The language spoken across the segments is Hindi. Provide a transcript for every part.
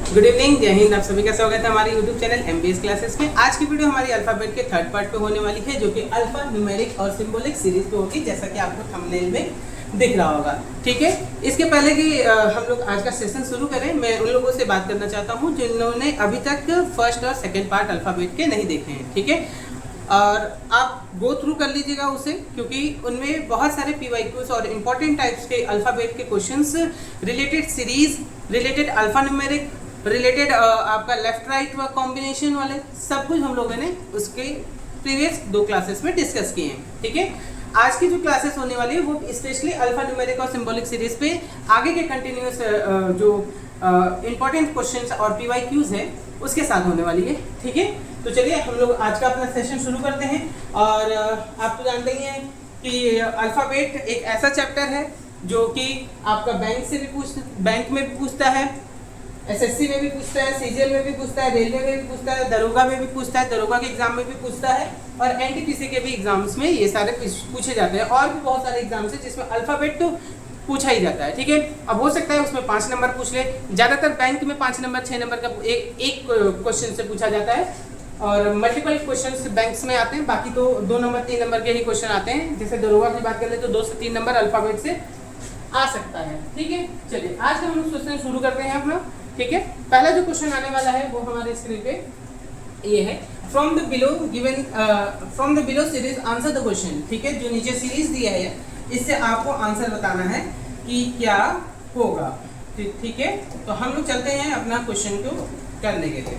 गुड इवनिंग, जय हिंद। आप सभी का स्वागत है हमारे यूट्यूब चैनल MBS क्लासेस में। आज की वीडियो हमारी अल्फाबेट के थर्ड पार्ट पे होने वाली है, जो कि अल्फा न्यूमेरिक और सिंबॉलिक सीरीज पे होगी, जैसा कि आपको थंबनेल में दिख रहा होगा। ठीक है, इसके पहले कि हम लोग आज का सेशन शुरू करें, मैं उन लोगों से बात करना चाहता हूँ जिन्होंने अभी तक फर्स्ट और सेकेंड पार्ट अल्फाबेट के नहीं देखे हैं। ठीक है, और आप गो थ्रू कर लीजिएगा उसे, क्योंकि उनमें बहुत सारे PYQs और इम्पोर्टेंट टाइप्स के अल्फ़ाबेट के questions related series, related alpha numeric, related आपका लेफ्ट राइट व कॉम्बिनेशन वाले सब कुछ हम लोगों ने उसके प्रीवियस 2 क्लासेस में डिस्कस किए हैं। ठीक है, आज की जो क्लासेस होने वाली है वो स्पेशली अल्फ़ा न्यूमेरिक और सिंबॉलिक सीरीज पे आगे के कंटिन्यूस जो इम्पोर्टेंट क्वेश्चंस और PYQs है उसके साथ होने वाली है। ठीक है, तो चलिए हम लोग आज का अपना सेशन शुरू करते हैं। और आप तो जानते ही हैं कि अल्फ़ाबेट एक ऐसा चैप्टर है जो कि आपका बैंक में भी पूछता है, SSC में भी पूछता है, CGL में भी पूछता है, रेलवे में भी पूछता है, दरोगा में भी पूछता है, दरोगा के एग्जाम में भी पूछता है, और NTPC के भी एग्जाम्स में ये सारे पूछे जाते हैं। और भी बहुत सारे एग्जाम्स हैं जिसमें अल्फ़ाबेट तो पूछा ही जाता है। ठीक है, अब हो सकता है उसमें 5 नंबर पूछ ले, ज़्यादातर बैंक में 5 नंबर 6 नंबर का एक क्वेश्चन से पूछा जाता है, और मल्टीपल क्वेश्चंस बैंक्स में आते हैं। बाकी तो 2 नंबर 3 नंबर के ही क्वेश्चन आते हैं। जैसे दरोगा की बात करें तो 2 से 3 नंबर अल्फ़ाबेट से आ सकता है। ठीक है, चलिए आज का हम लोग क्वेश्चन शुरू करते हैं अपना। ठीक है, पहला जो क्वेश्चन आने वाला है वो हमारे स्क्रीन पे ये है, from the below series answer the question. ठीक है, जो नीचे सीरीज दिया है इससे आपको आंसर बताना है कि क्या होगा। ठीक है, तो हम लोग चलते हैं अपना क्वेश्चन को करने के लिए।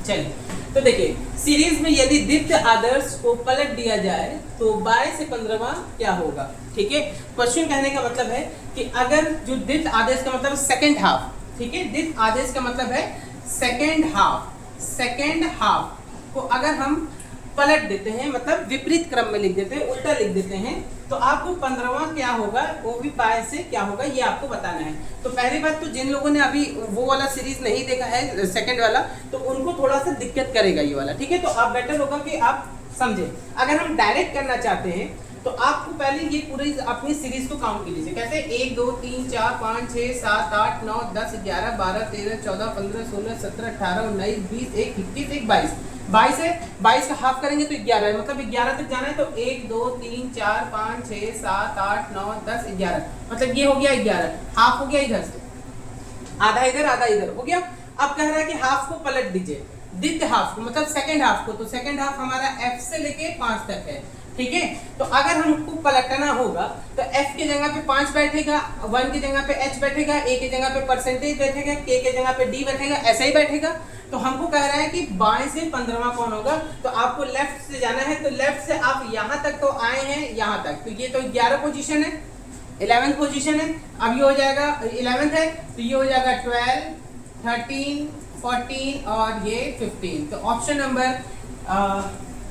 चलिए, तो देखिए सीरीज में यदि द्वितीय आदर्श को पलट दिया जाए तो 22 से 15वां क्या होगा। ठीक है, क्वेश्चन कहने का मतलब है कि अगर जो द्वितीय आदेश का मतलब सेकंड हाफ, ठीक है, द्वितीय आदेश का मतलब है सेकंड हाफ को अगर हम पलट देते हैं, मतलब विपरीत क्रम में लिख देते हैं, उल्टा लिख देते हैं, तो आपको 15वां क्या होगा, वो भी 22 से क्या होगा, ये आपको बताना है। तो पहली बात तो जिन लोगों ने अभी वो वाला सीरीज नहीं देखा है सेकंड वाला, तो उनको थोड़ा सा दिक्कत करेगा ये वाला। ठीक है, तो आप बेटर होगा कि आप समझें। अगर हम डायरेक्ट करना चाहते हैं तो आपको पहले ये पूरी अपनी सीरीज को काउंट कीजिए। कैसे 1 2 3 4 5 6 7 8 9 10 11 12 13 14 15 16 17 18 19 20 21 21 22 22 है, 22 का हाफ करेंगे तो 11 है, मतलब 11 तक जाना है। तो 1 2 3 4 5 6 7 8 9 10 11, मतलब ये हो गया 11, हाफ हो गया इधर से, आधा इधर आधा इधर हो गया। अब कह रहा है कि हाफ को पलट दीजिए, द्वितीय हाफ को, मतलब सेकंड हाफ को। तो सेकंड हाफ हमारा F से लेके 5 तक है। ठीक है, तो अगर हमको पलटना होगा तो F की जगह पे 5 बैठेगा, 1 की जगह पे H बैठेगा, A की जगह पे परसेंटेज बैठेगा, K की जगह पे D बैठेगा, ऐसा ही बैठेगा। तो हमको कह रहा है कि 22 से 15वां कौन होगा, तो आपको लेफ्ट से जाना है। तो लेफ्ट से आप यहाँ तक तो आए हैं, यहाँ तक, तो ये तो 11 पोजीशन है, 11th पोजीशन है। अब ये हो जाएगा 11th है, तो ये हो जाएगा 12 13 14 और ये 15। तो option number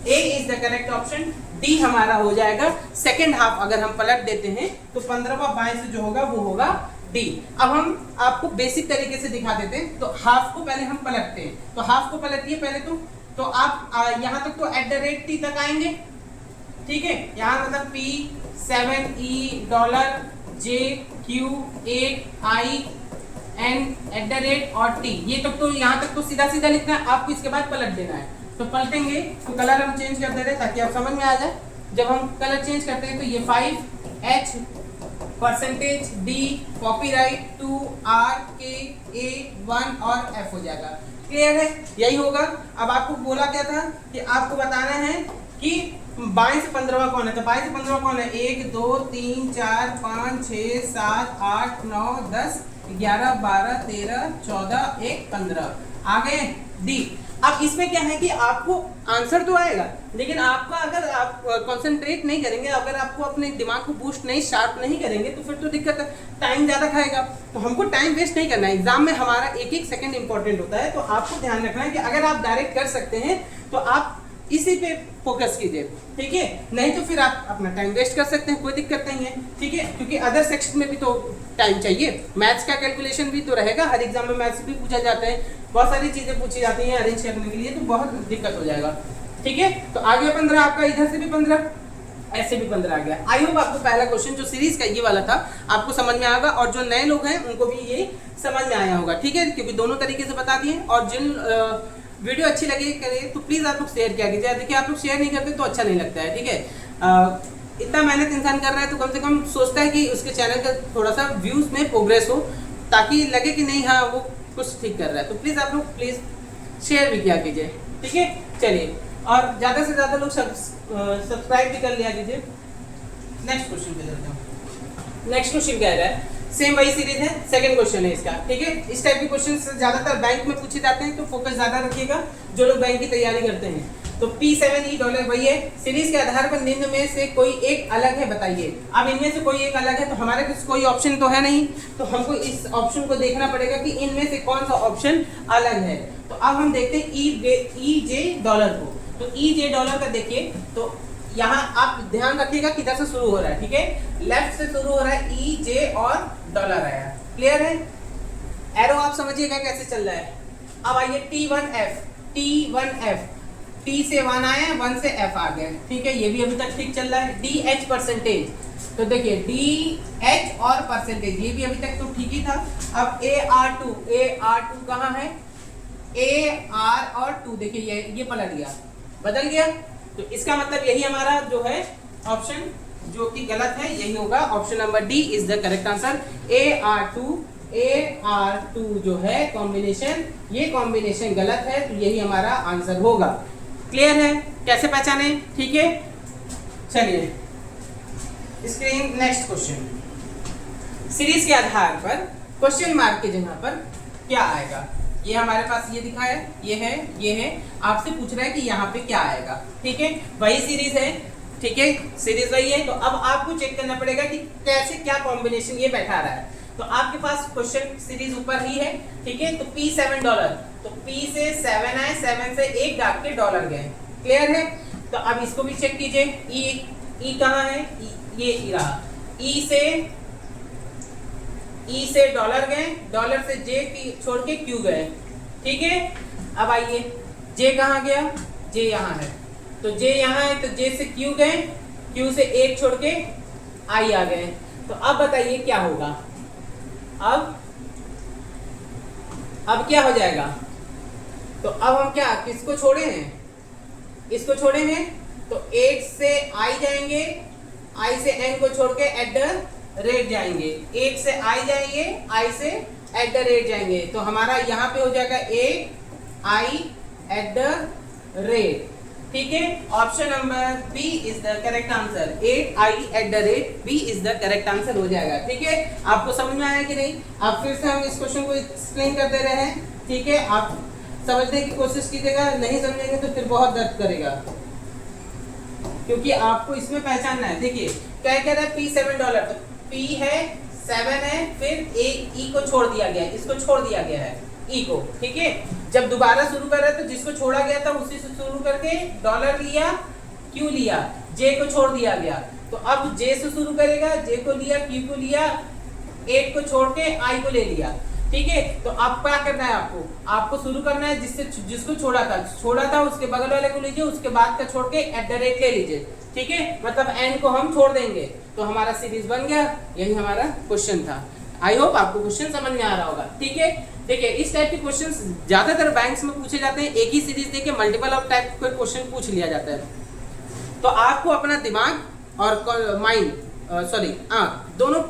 A is the correct option. D हमारा हो जाएगा सेकेंड हाफ। अगर हम पलट देते हैं तो 15वां 22 जो होगा वो होगा D। अब हम आपको बेसिक तरीके से दिखा देते हैं। तो हाफ को पहले हम पलटते हैं, तो हाफ को पलटिए पहले। तो आप यहाँ तक तो @T तक आएंगे। ठीक है, यहाँ मतलब P 7 E $J Q 8 I N @ और T, ये तक तो यहाँ तक तो सीधा सीधा लिखना है, आपको इसके बाद पलट देना है। तो पलटेंगे तो कलर हम चेंज कर दे रहे हैं ताकि आप समझ में आ जाए। जब हम कलर चेंज करते हैं तो ये 5 H percentage D copyright 2 R K A 1 और F हो जाएगा। क्लियर है, यही होगा। अब आपको बोला क्या था कि आपको बताना है कि 22 से 15वां कौन है। तो 22 से 15वां कौन है, 1 2 3 4 5 6 7 8 9 10 11 12 13 14 1 15 आ गए D। अब इसमें क्या है कि आपको आंसर तो आएगा, लेकिन आपका अगर आप कंसंट्रेट नहीं करेंगे, अगर आपको अपने दिमाग को बूस्ट नहीं, शार्प नहीं करेंगे, तो फिर तो दिक्कत है, टाइम ज़्यादा खाएगा। तो हमको टाइम वेस्ट नहीं करना है। एग्जाम में हमारा एक एक सेकंड इंपॉर्टेंट होता है। तो आपको ध्यान रखना है कि अगर आप डायरेक्ट कर सकते हैं तो आप इसी पे फोकस कीजिए। ठीक है, नहीं तो फिर आप अपना टाइम वेस्ट कर सकते हैं, कोई दिक्कत नहीं है। ठीक है, क्योंकि अदर सेक्शन में भी तो टाइम चाहिए। मैथ्स का कैलकुलेशन भी तो रहेगा, हर एग्जाम में मैथ्स भी पूछा जाता है, बहुत सारी चीज़ें पूछी जाती हैं अरेंज करने के लिए, तो बहुत दिक्कत हो जाएगा। ठीक है, तो आगे 15, आपका इधर से भी 15, ऐसे भी 15 आ गया। आई होप आपको पहला क्वेश्चन जो सीरीज का ये वाला था आपको समझ में आएगा, और जो नए लोग हैं उनको भी ये समझ में आया होगा, ठीक है, क्योंकि दोनों तरीके से बता दिए। और जिन वीडियो अच्छी लगे करे तो प्लीज़ आप लोग शेयर किया कीजिए। देखिए आप लोग शेयर नहीं करते तो अच्छा नहीं लगता है, ठीक है। इतना मेहनत इंसान कर रहा है तो कम से कम सोचता है कि उसके चैनल का थोड़ा सा व्यूज़ में प्रोग्रेस हो, ताकि लगे कि नहीं हाँ वो कुछ ठीक कर रहा है। तो प्लीज़ आप लोग प्लीज़ शेयर भी किया कीजिए, ठीक है। चलिए, और ज़्यादा से ज़्यादा लोग सब्सक्राइब भी कर लिया कीजिए। नेक्स्ट क्वेश्चन पे चलते हैं। नेक्स्ट क्वेश्चन क्या है, सेम वही सीरीज है, सेकंड क्वेश्चन है इसका, ठीक है। इस टाइप के क्वेश्चन ज़्यादातर बैंक में पूछे जाते हैं, तो फोकस ज़्यादा रखिएगा जो लोग बैंक की तैयारी करते हैं। तो P7E डॉलर वही है। सीरीज के आधार पर निम्न में से कोई एक अलग है, बताइए। अब इनमें से कोई एक अलग है तो हमारे पास कोई ऑप्शन तो है नहीं, तो हमको इस ऑप्शन को देखना पड़ेगा कि इनमें से कौन सा ऑप्शन अलग है। तो अब हम देखते हैं EJ डॉलर को। तो EJ डॉलर का देखिए, तो यहाँ आप ध्यान रखिएगा किधर से शुरू हो रहा है, ठीक है। लेफ्ट से शुरू हो रहा है EJ और डॉलर आया, क्लियर है। एरो आप समझिएगा कैसे चल रहा है। अब आइए T1F, T से 1 आया, 1 से F आ गया, ठीक है। ये भी अभी तक ठीक चल रहा है। DH परसेंटेज, तो देखिए DH और परसेंटेज ये भी अभी तक तो ठीक ही था। अब AR2 कहाँ है, AR और 2 देखिए ये पलट गया, बदल गया। तो इसका मतलब यही हमारा जो है ऑप्शन जो कि गलत है, यही होगा। Option number D is the correct answer. AR2 जो है कॉम्बिनेशन, ये कॉम्बिनेशन गलत है, तो यही हमारा आंसर होगा। क्लियर है, कैसे पहचाने, ठीक है। चलिए स्क्रीन, नेक्स्ट क्वेश्चन। सीरीज के आधार पर क्वेश्चन मार्क की जगह पर क्या आएगा, ये हमारे पास ये दिखा है, ये है, आपसे पूछ रहा है कि यहाँ पे क्या आएगा, ठीक है। वही सीरीज है, ठीक है, सीरीज वही है। तो अब आपको चेक करना पड़ेगा कि कैसे क्या कॉम्बिनेशन ये बैठा रहा है। तो आपके पास क्वेश्चन सीरीज ऊपर ही है, ठीक है। तो P7 डॉलर, तो P से 7 आए, 7 से 1 डाल के डॉलर गए, क्लियर है। तो अब इसको भी चेक कीजिए, E कहाँ है, ये E रहा। E से डॉलर गए, डॉलर से J छोड़ के Q गए, ठीक है। अब आइए J कहाँ गया, J यहाँ है, तो J यहाँ है, तो J से Q गए, Q से 1 छोड़ के I आ गए। तो अब बताइए क्या होगा, अब क्या हो जाएगा। तो अब हम क्या किसको छोड़े हैं, इसको छोड़े हैं, तो 1 से I जाएंगे, I से N को छोड़ के एट द रेट जाएंगे, 1 से I जाएंगे, I से एट द रेट जाएंगे। तो हमारा यहाँ पे हो जाएगा AI एट द रेट, ठीक है। Option number B is the correct answer. 8I at the rate B is the correct answer हो जाएगा, ठीक है। आपको समझ में आया कि नहीं। आप फिर से हम इस क्वेश्चन को एक्सप्लेन कर दे रहे हैं, ठीक है। आप समझने की कोशिश कीजिएगा, नहीं समझेंगे तो फिर बहुत दर्द करेगा, क्योंकि आपको इसमें पहचानना है। देखिए क्या कह रहा है, P7 डॉलर, तो P है, 7 है, फिर E को छोड़ दिया गया, इसको छोड़ दिया गया है E को, ठीक है। जब दोबारा शुरू कर रहे हैं तो जिसको छोड़ा गया था उसी से शुरू करके डॉलर लिया, Q लिया, J को छोड़ दिया गया। तो अब J से शुरू करेगा, J को लिया, Q को लिया, 8 को छोड़ के I को ले लिया, ठीक है। तो अब क्या करना है, आपको शुरू करना है जिसको छोड़ा था उसके बगल वाले को लीजिए, उसके बाद का छोड़ के एट द रेट ले लीजिए, ठीक है। मतलब N को हम छोड़ देंगे, तो हमारा सीरीज बन गया। यही हमारा क्वेश्चन था। आई होप आपको क्वेश्चन समझ में आ रहा होगा, ठीक है। देखिए इस टाइप के क्वेश्चन ज्यादातर बैंक्स में पूछे जाते हैं, एक ही सीरीज देके मल्टीपल ऑफ टाइप के क्वेश्चन पूछ लिया जाता है। तो आपको अपना दिमाग और माइंड आंख दोनों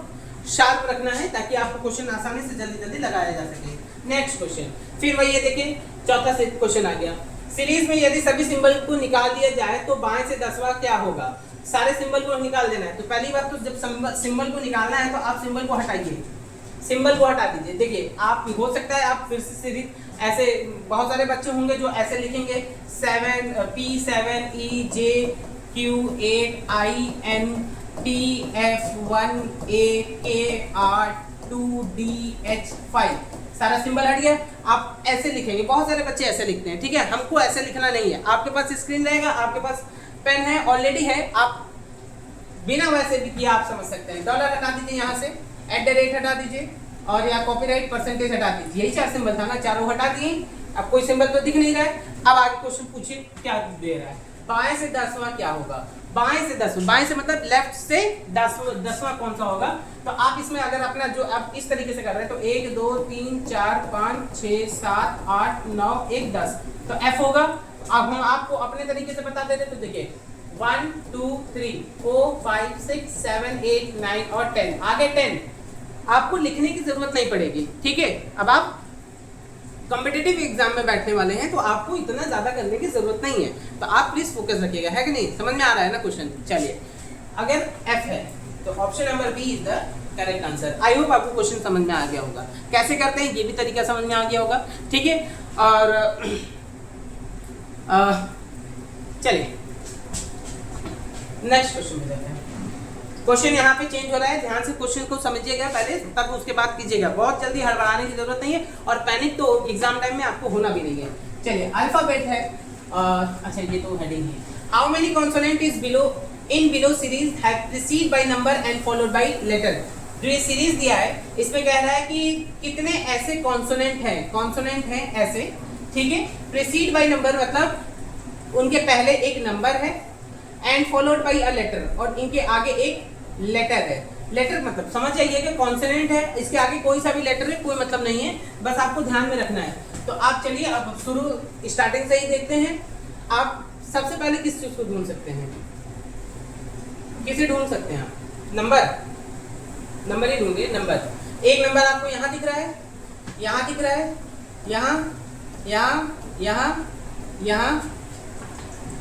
शार्प रखना है, ताकि आपको क्वेश्चन आसानी से जल्दी लगाया जा सके। नेक्स्ट क्वेश्चन, फिर वही देखिए चौथा क्वेश्चन आ गया। सीरीज में यदि सभी सिंबल को निकाल दिया जाए तो बाएं से 10वां क्या होगा। सारे सिंबल को निकाल देना है। तो पहली बात तो जब सिंबल को निकालना है तो आप सिंबल को हटाइए, सिंबल को हटा दीजिए। देखिए आप हो सकता है आप फिर से सीरीज ऐसे, बहुत सारे बच्चे होंगे जो ऐसे लिखेंगे 7P7EJQ8IN TF1AKR2DH5 सारा सिंबल हट गया। आप ऐसे लिखेंगे, बहुत सारे बच्चे ऐसे लिखते हैं, ठीक है। हमको ऐसे लिखना नहीं है। आपके पास स्क्रीन रहेगा, आपके पास पेन है ऑलरेडी है, आप बिना वैसे भी किया आप समझ सकते हैं। डॉलर हटा दीजिए, यहाँ से एट द रेट हटा दीजिए, और या कॉपीराइट परसेंटेज हटा दीजिए। यही 4 सिंबल था ना, चारों हटा दिए। अब कोई सिंबल तो दिख नहीं रहा है। अब आगे क्वेश्चन पूछिए क्या दे रहा है। बाएं से 10वां क्या होगा। बाएं से 10, बाएं से मतलब लेफ्ट से 10वां कौन सा होगा। तो आप इसमें अगर अपना जो आप इस तरीके से कर रहे हैं तो 1 2 3 4 5 6 7 8 9 1 10 तो F होगा। अब हम आपको अपने तरीके से बता दे रहे तो देखिए 1 2 3 4 5 6 7 8 9 और 10, आगे 10 आपको लिखने की जरूरत नहीं पड़ेगी, ठीक है। अब आप कॉम्पिटिटिव एग्जाम में बैठने वाले हैं तो आपको इतना ज्यादा करने की जरूरत नहीं है, तो आप प्लीज फोकस रखिएगा, है कि नहीं, समझ में आ रहा है ना क्वेश्चन। चलिए अगर F है तो option number B is the correct answer. I hope आपको क्वेश्चन समझ में आ गया होगा, कैसे करते हैं ये भी तरीका समझ में आ गया होगा, ठीक है। और चलिए नेक्स्ट क्वेश्चन में जाते हैं। क्वेश्चन यहाँ पे चेंज हो रहा है, ध्यान से क्वेश्चन को समझिएगा पहले, तब उसके बाद कीजिएगा, बहुत जल्दी हड़बड़ाने की जरूरत नहीं है और पैनिक तो एग्जाम टाइम में आपको होना भी नहीं है। चलिए अल्फाबेट है, अच्छा ये तो हेडिंग है। How many consonant is below series have preceded by number and followed by letter. जो ये सीरीज दिया है इसमें कह रहा है कि कितने ऐसे कॉन्सोनेंट हैं ऐसे, ठीक है। प्रीसीड बाय नंबर मतलब उनके पहले एक नंबर है, and followed by a letter और इनके आगे एक लेटर है। लेटर मतलब समझ जाइए कि कॉन्सोनेंट है, इसके आगे कोई सा भी लेटर है कोई मतलब नहीं है, बस आपको ध्यान में रखना है। तो आप चलिए अब शुरू स्टार्टिंग से ही देखते हैं। आप सबसे पहले किस चीज को ढूंढ सकते हैं, किसे ढूंढ सकते हैं आप, नंबर ही ढूंढिए। नंबर एक नंबर आपको यहाँ दिख रहा है, यहाँ दिख रहा है, यहाँ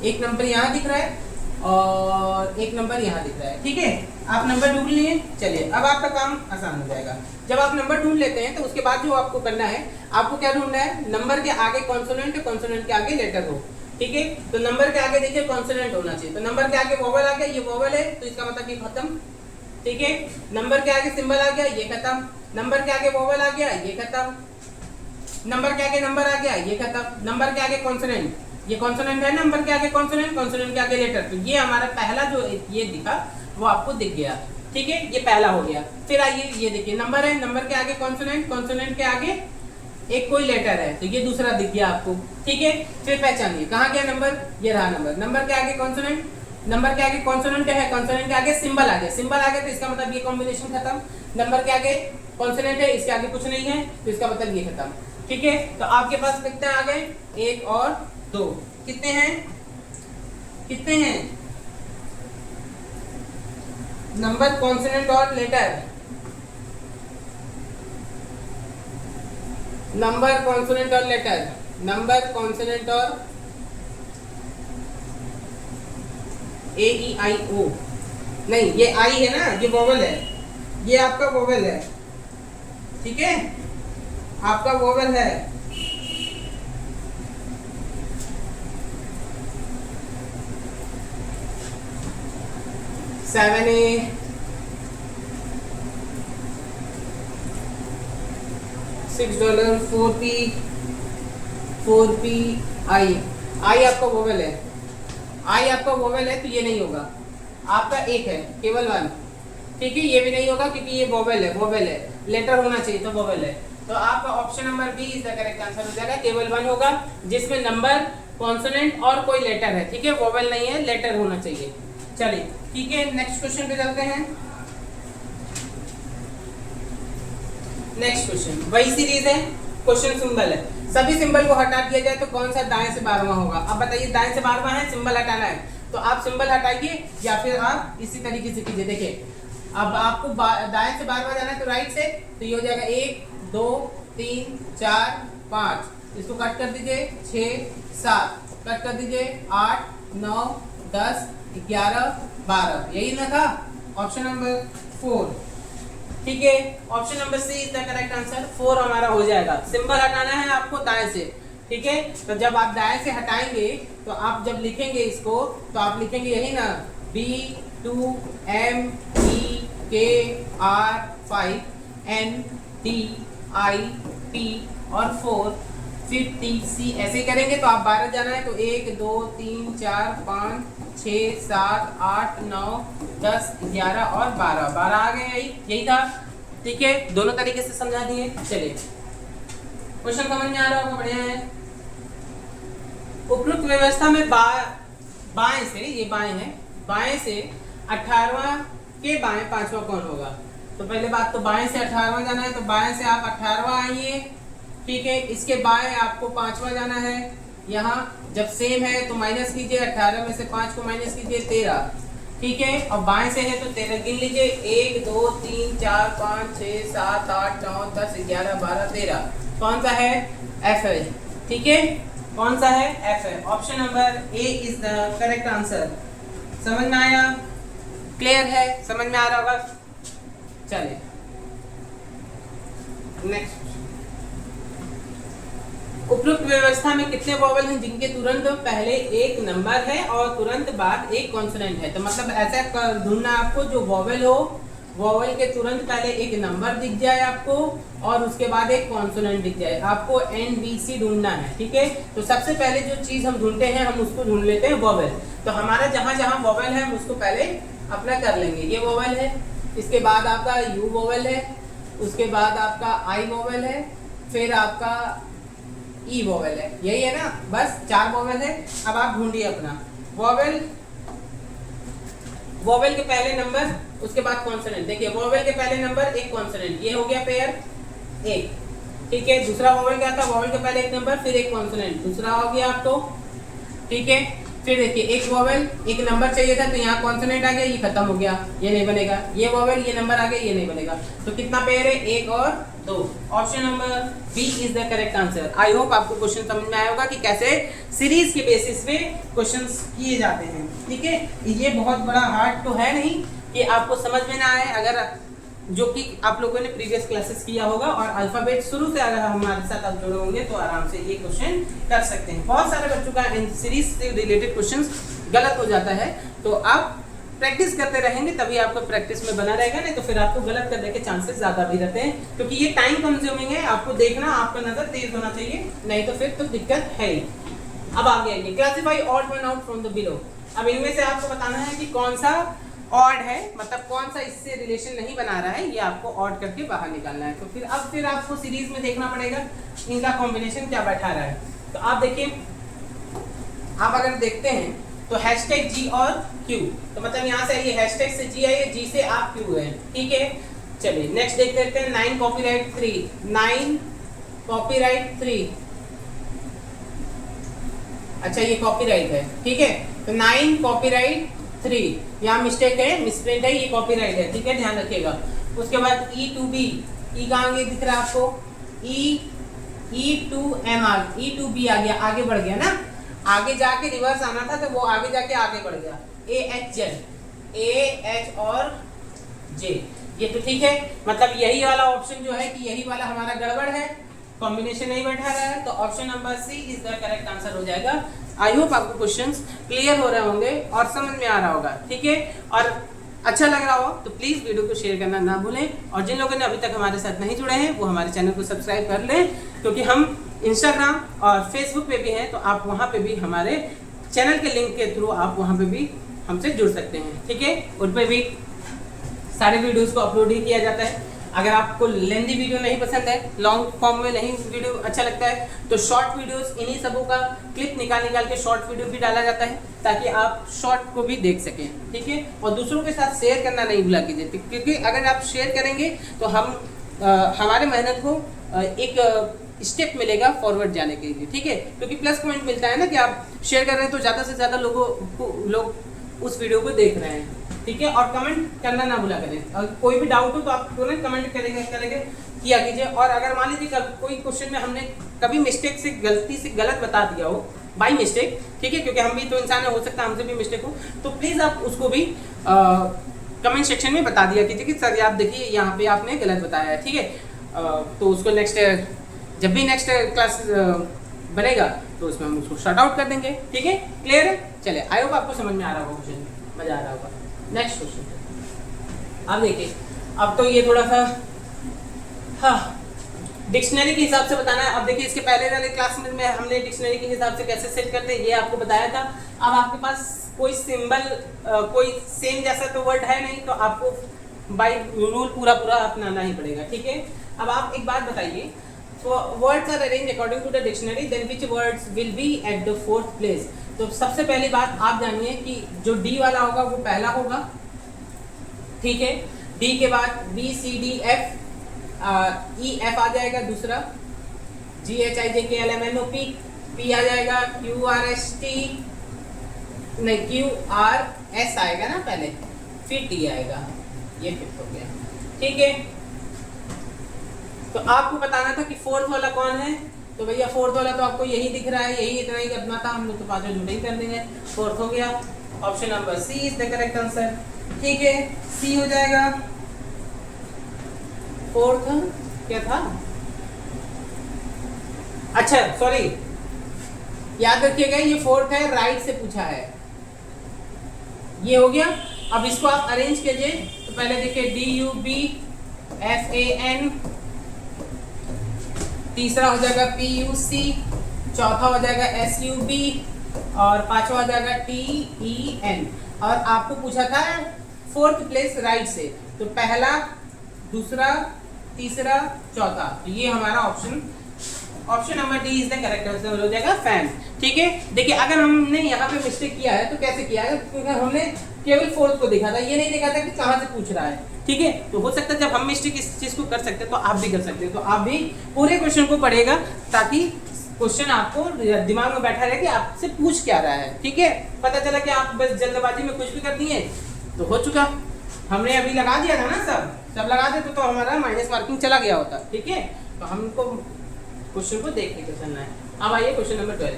एक नंबर यहाँ दिख रहा है और एक नंबर यहाँ दिख रहा है, ठीक है। आप नंबर ढूंढ लिए। चलिए अब आपका काम आसान हो जाएगा। जब आप नंबर ढूंढ लेते हैं तो उसके बाद जो आपको करना है, आपको क्या ढूंढना है, नंबर के आगे कॉन्सोनेंट, कॉन्सोनेंट के आगे लेटर हो, ठीक है। तो नंबर के आगे देखिए कॉन्सोनेंट होना चाहिए, तो नंबर के आगे वोवेल आ गया, ये वोवेल है तो इसका मतलब ये खत्म, ठीक है। नंबर के आगे सिंबल आ गया, ये खत्म। नंबर के आगे वोवेल आ गया, ये खत्म। नंबर के आगे नंबर आ गया, ये खत्म। नंबर के आगे कॉन्सोनेंट, ये कॉन्सोनेंट है, नंबर के आगे कॉन्सोनेंट, कॉन्सोनेंट के आगे लेटर, तो ये हमारा पहला जो ये दिखा वो आपको दिख गया, ठीक है, ये पहला हो गया। फिर आइए ये देखिए नंबर है, नंबर के आगे कॉन्सोनेंट, कॉन्सोनेंट के आगे एक कोई लेटर है, तो ये दूसरा दिख गया आपको, ठीक है। फिर पहचानिए कहाँ गया नंबर, ये रहा नंबर। नंबर के आगे कॉन्सोनेंट, नंबर के आगे कॉन्सोनेंट है, कॉन्सोनेंट के आगे सिंबल आ गया, सिंबल आ गया तो इसका मतलब ये कॉम्बिनेशन खत्म। नंबर के आगे कॉन्सोनेंट है, इसके आगे कुछ नहीं है तो इसका मतलब ये खत्म, ठीक है। तो आपके पास कितने आ गए, 1 और 2, कितने हैं नंबर, कॉन्सोनेंट और लेटर, नंबर, कॉन्सोनेंट और लेटर, नंबर, कॉन्सोनेंट और AEIO, नहीं ये आई है ना, ये वोवेल है, ये आपका वोवेल है, ठीक है, आपका वोवेल है। $7A, $6, 4P, आई आपका वोवेल है, आई आपका वोवेल है तो ये नहीं होगा, आपका एक है केवल 1, ठीक है। ये भी नहीं होगा क्योंकि ये वोवेल है, लेटर होना चाहिए तो वोवेल है, तो आपका option number B is the correct answer हो जाएगा। केवल 1 होगा जिसमें नंबर, कॉन्सोनेंट और कोई लेटर है, ठीक है, वोवेल नहीं है, लेटर होना चाहिए। चलिए ठीक है, नेक्स्ट क्वेश्चन पे चलते हैं। नेक्स्ट क्वेश्चन वही सीरीज है, क्वेश्चन सिंबल है, सभी सिंबल को हटा दिया जाए तो कौन सा दाएं से 12वां होगा। अब बताइए दाएं से 12वां है, सिंबल हटाना है, तो आप सिंबल हटाइए या फिर आप इसी तरीके से कीजिए। देखिए अब आपको दाएं से 12वां जाना है तो राइट से, तो ये हो जाएगा 1 2 3 4 5, इसको कट कर दीजिए, 6 7 कट कर दीजिए, 8 9 10 11 12, यही ना था ऑप्शन नंबर 4, ठीक है। Option number C is the correct answer, 4 हमारा हो जाएगा। सिंबल हटाना है आपको दाएं से, ठीक है। तो जब आप दाएं से हटाएंगे तो आप जब लिखेंगे इसको तो आप लिखेंगे यही ना, B2MEKR5NDIP और 4 फिर TC, ऐसे ही करेंगे तो आप 12 जाना है तो 1 2 3 4 5 6 7 8 9 10 11 और 12 आ गए, यही था, ठीक है। दोनों तरीके से समझा दिए। चलिए क्वेश्चन समझ में आ रहा होगा, बढ़िया है। उपरोक्त व्यवस्था में बाएं से, ये बाएं है, बाएं से 18वां के बाएं 5वां कौन होगा? तो पहले बात तो बाएं से 18वां जाना है, तो बाएं से आप 18वां आइए, ठीक है। इसके बाएं आपको 5वां जाना है। यहाँ जब सेम है तो माइनस कीजिए, 18 में से 5 को माइनस कीजिए 13, ठीक है। और बाएं से है तो 13 गिन लीजिए, 1 2 3 4 5 6 7 8 9 10 11 12 13। कौन सा है? एफ है, ठीक है। कौन सा है? एफ है। Option number A is the correct answer. समझ में आया? क्लियर है? समझ में आ रहा होगा? चलिए नेक्स्ट। उपरोक्त व्यवस्था में कितने वॉवल हैं जिनके तुरंत पहले एक नंबर है और तुरंत बाद एक कॉन्सोनेंट है? तो मतलब ऐसा ढूंढना आपको जो वॉवल हो, वॉवल के तुरंत पहले एक नंबर दिख जाए आपको और उसके बाद एक कॉन्सोनेंट दिख जाए। आपको NBC ढूंढना है, ठीक है। तो सबसे पहले जो चीज हम ढूंढते हैं, हम उसको ढूंढ लेते हैं वॉवल। तो हमारा जहां जहां वॉवल है हम उसको पहले अपना कर लेंगे। ये वॉवल है, इसके बाद आपका U वॉवल है, उसके बाद आपका I वॉवल है, फिर आपका E वॉवल है। यही है ना? बस 4 वॉवल है। अब आप ढूंढिए अपना वॉवल। वॉवल के पहले नंबर, उसके बाद कॉन्सोनेंट। देखिए वॉवल के पहले नंबर एक कॉन्सोनेंट, ये हो गया पेयर एक, ठीक है। दूसरा वॉवल क्या था? वॉवल के पहले एक नंबर फिर एक कॉन्सोनेंट, दूसरा हो गया आपको, ठीक है। फिर देखिए एक वॉवल एक नंबर चाहिए था तो यहाँ कॉन्सोनेंट आ गया, ये खत्म हो गया, ये नहीं बनेगा। ये वॉवल ये नंबर आ गया, ये नहीं बनेगा। तो कितना पेयर है? 1 और 2। Option number B is the correct answer. I hope आपको क्वेश्चन समझ में आया होगा कि कैसे सीरीज के बेसिस पे क्वेश्चंस किए जाते हैं, ठीक है। ये बहुत बड़ा हार्ड तो है नहीं कि आपको समझ में ना आए, अगर जो कि आप लोगों ने प्रीवियस क्लासेस किया होगा और अल्फाबेट शुरू से अगर हमारे साथ आप जुड़े होंगे तो आराम से ये क्वेश्चन कर सकते हैं। बहुत सारे बच्चों का इन सीरीज से रिलेटेड क्वेश्चंस गलत हो जाता है, तो आप प्रैक्टिस करते रहेंगे तभी आपको प्रैक्टिस में बना रहेगा, नहीं तो फिर आपको गलत करने के चांसेस ज्यादा भी रहते हैं, क्योंकि ये टाइम कंज्यूमिंग है। आपको देखना, आपका नजर तेज होना चाहिए, नहीं तो फिर तो दिक्कत है ही। अब आगे आइए, classify odd one out from the below. अब इनमें से आपको बताना है कि कौन सा ऑड है, मतलब कौन सा इससे रिलेशन नहीं बना रहा है, ये आपको ऑड करके बाहर निकालना है। तो फिर आपको सीरीज में देखना पड़ेगा इनका कॉम्बिनेशन क्या बैठा रहा है। तो आप देखिए, आप अगर देखते हैं तो हैशटैग G और Q, तो मतलब यहाँ से ये हैशटैग से G है, ये G से आप Q है, ठीक है। चलिए नेक्स्ट देख लेते हैं। 9 कॉपीराइट 3, 9 कॉपीराइट 3, अच्छा ये कॉपीराइट है, ठीक है। तो 9 कॉपीराइट 3, यहाँ मिस्टेक है, मिसप्रिंट है, ये कॉपीराइट है, ठीक है, ध्यान रखिएगा। उसके बाद E2B, E कहाँ गया दिख रहा है आपको? E2MR, E2B आ गया, आगे बढ़ गया ना, आगे जाके रिवर्स आना था तो वो आगे जाके आगे बढ़ गया। AH और J, ये तो ठीक है। मतलब यही वाला ऑप्शन जो है कि यही वाला हमारा गड़बड़ है, कॉम्बिनेशन नहीं बैठा रहा है, तो option number C is the correct answer हो जाएगा। आई होप आपको क्वेश्चंस क्लियर हो रहे होंगे और समझ में आ रहा होगा, ठीक है। और अच्छा लग रहा हो तो प्लीज़ वीडियो को शेयर करना ना भूलें, और जिन लोगों ने अभी तक हमारे साथ नहीं जुड़े हैं वो हमारे चैनल को सब्सक्राइब कर लें, क्योंकि हम इंस्टाग्राम और फेसबुक पे भी हैं, तो आप वहाँ पे भी हमारे चैनल के लिंक के थ्रू आप वहाँ पे भी हमसे जुड़ सकते हैं, ठीक है। उन पर भी सारे वीडियोस को अपलोड ही किया जाता है। अगर आपको लेंदी वीडियो नहीं पसंद है, लॉन्ग फॉर्म में नहीं वीडियो अच्छा लगता है, तो शॉर्ट वीडियोस इन्हीं सबों का क्लिप निकाल के शॉर्ट वीडियो भी डाला जाता है, ताकि आप शॉर्ट को भी देख सकें, ठीक है। और दूसरों के साथ शेयर करना नहीं भूला कीजिए, क्योंकि अगर आप शेयर करेंगे तो हम हमारे मेहनत को एक स्टेप मिलेगा फॉरवर्ड जाने के लिए, ठीक है। क्योंकि प्लस पॉइंट मिलता है ना कि आप शेयर कर रहे हैं तो ज़्यादा से ज़्यादा लोग उस वीडियो को देख रहे हैं, ठीक है। और कमेंट करना ना भूला करें, और कोई भी डाउट हो तो आप तुरंत कमेंट करेंगे किया कीजिए। और अगर मान लीजिए कोई क्वेश्चन में हमने कभी मिस्टेक से गलती से गलत बता दिया हो, बाई मिस्टेक, ठीक है, क्योंकि हम भी तो इंसान हो सकता है हमसे भी मिस्टेक हो, तो प्लीज़ आप उसको भी कमेंट सेक्शन में बता दिया कीजिए कि सर आप देखिए यहाँ पे आपने गलत बताया है, ठीक है। तो उसको जब भी नेक्स्ट क्लास बनेगा तो उसमें हम उसको शॉर्ट आउट कर देंगे, ठीक है। क्लियर है? चलिए, आई होप आपको समझ में आ रहा होगा, क्वेश्चन मजा आ रहा होगा। नेक्स्ट क्वेश्चन अब देखिए, अब तो ये थोड़ा सा डिक्शनरी के हिसाब से बताना है। अब देखिए, इसके पहले वाले क्लास में हमने डिक्शनरी के हिसाब से कैसे सेट करते हैं ये आपको बताया था। अब आपके पास कोई सिंबल कोई सेम जैसा तो वर्ड है नहीं, तो आपको बाय रूल पूरा अपनाना ही पड़ेगा, ठीक है। अब आप एक बात बताइए, words are arranged according to the dictionary, then which words will be at the 4th place? तो सबसे पहली बात आप जानिए कि जो डी वाला होगा वो पहला होगा, ठीक है। डी के बाद B C D F, E F आ जाएगा दूसरा, G H I J K L M N O P, P आ जाएगा, क्यू आर एस टी नहीं क्यू आर एस आएगा ना पहले, फिर टी आएगा, ये फिफ्थ हो गया, ठीक है। तो आपको बताना था कि फोर्थ वाला कौन है, तो भैया फोर्थ वाला तो आपको यही दिख रहा है, यही इतना ही करना था, हम लोग तो पांचों जुड़े ही कर देंगे। फोर्थ हो गया, option number C is the correct answer, ठीक है। सी हो जाएगा, फोर्थ क्या था, अच्छा सॉरी, याद रखिएगा ये फोर्थ है, राइट से पूछा है, ये हो गया। अब इसको आप अरेंज कीजिए, तो पहले देखिए D U B F A N, तीसरा हो जाएगा पी यू सी, चौथा हो जाएगा एस यू बी, और पांचवा हो जाएगा टी ई एन। और आपको पूछा था फोर्थ प्लेस राइट से, तो पहला, दूसरा, तीसरा, चौथा, तो ये हमारा option number D is the correct answer हो जाएगा फैन, ठीक है। देखिए अगर हमने यहाँ पे मिस्टेक किया है तो कैसे किया है, क्योंकि हमने केवल फोर्थ को देखा था, ये नहीं देखा था कि कहाँ से पूछ रहा है, ठीक है। तो हो सकता है जब हम मिस्टेक इस चीज को कर सकते हैं तो आप भी कर सकते हैं, तो आप भी पूरे क्वेश्चन को पढ़ेगा ताकि क्वेश्चन आपको दिमाग में बैठा रहे कि आपसे पूछ क्या रहा है, ठीक है। पता चला कि आप बस जल्दबाजी में कुछ भी कर दिए तो हो चुका, हमने अभी लगा दिया था ना, सब लगा देते तो हमारा माइनस मार्किंग चला गया होता, ठीक है। तो हमको क्वेश्चन को देख के चलना है। अब आइए क्वेश्चन नंबर 12,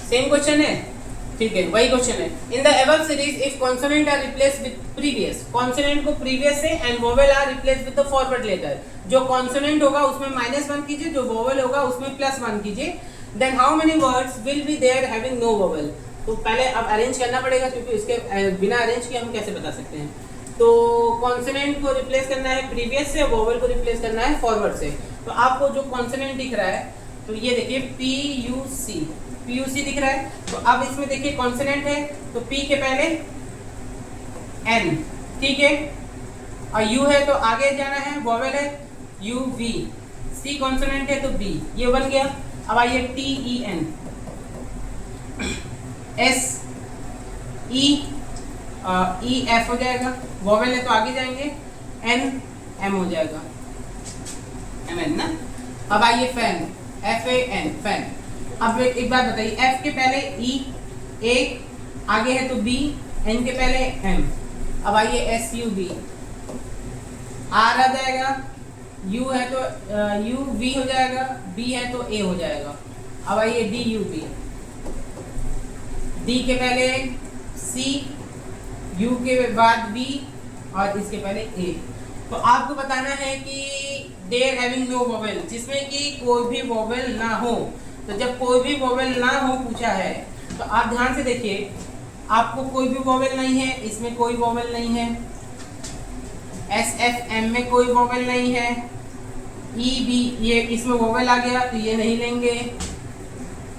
सेम क्वेश्चन है, ठीक है, वही क्वेश्चन है। In the above series if consonant are replaced with previous, consonant को प्रीवियस से and vowel are replaced with the forward letter, जो कॉन्सोनेंट होगा उसमें -1 कीजिए, जो वोवेल होगा उसमें +1 कीजिए, then how many words will be there having no vowel. तो पहले अब अरेंज करना पड़ेगा, क्योंकि इसके बिना अरेंज किए हम कैसे बता सकते हैं। तो कॉन्सोनेंट को रिप्लेस करना है प्रीवियस से, वोवेल को रिप्लेस करना है फॉरवर्ड से। तो आपको जो कॉन्सोनेंट दिख रहा है, तो ये देखिए पी यू सी दिख रहा है। तो अब इसमें देखिए कॉन्सोनेंट है, तो पी के पहले एन, ठीक है, और यू है तो आगे जाना है, वोवेल है यू वी, सी कॉन्सोनेंट है तो बी, ये बन गया। अब आइए T E N, S E F हो जाएगा, वोवेल है तो आगे जाएंगे, एन एम हो जाएगा, एम एन ना। अब आइए fan, F A N, fan. अब एक बात बताइए, एफ के पहले ई, ए आगे है तो बी, एन के पहले एम। अब आइए एस यू बी, आर आ जाएगा, यू है तो यू वी हो जाएगा, बी है तो ए हो जाएगा। अब आइए डी यू बी, डी के पहले सी, यू के बाद बी, और इसके पहले ए। तो आपको बताना है कि देयर हैविंग नो वोवेल, जिसमें कि कोई भी वोवेल ना हो। तो जब कोई भी वोवेल ना हो पूछा है, तो आप ध्यान से देखिए, आपको कोई भी वोवेल नहीं है, इसमें कोई वोवेल नहीं है, एस एफ एम में कोई वोवेल नहीं है, ई बी ये इसमें वोवेल आ गया तो ये नहीं लेंगे,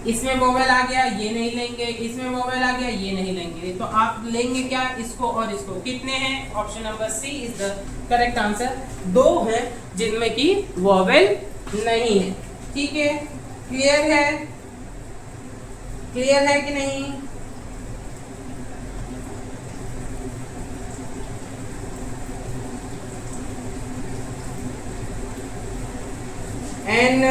इसमें वोवेल आ गया ये नहीं लेंगे, इसमें वोवेल आ गया ये नहीं लेंगे। तो आप लेंगे क्या, इसको और इसको। कितने हैं, option number C is the correct answer. 2 हैं जिनमें कि वोवेल नहीं है, ठीक है। क्लियर है, क्लियर है कि नहीं? एंड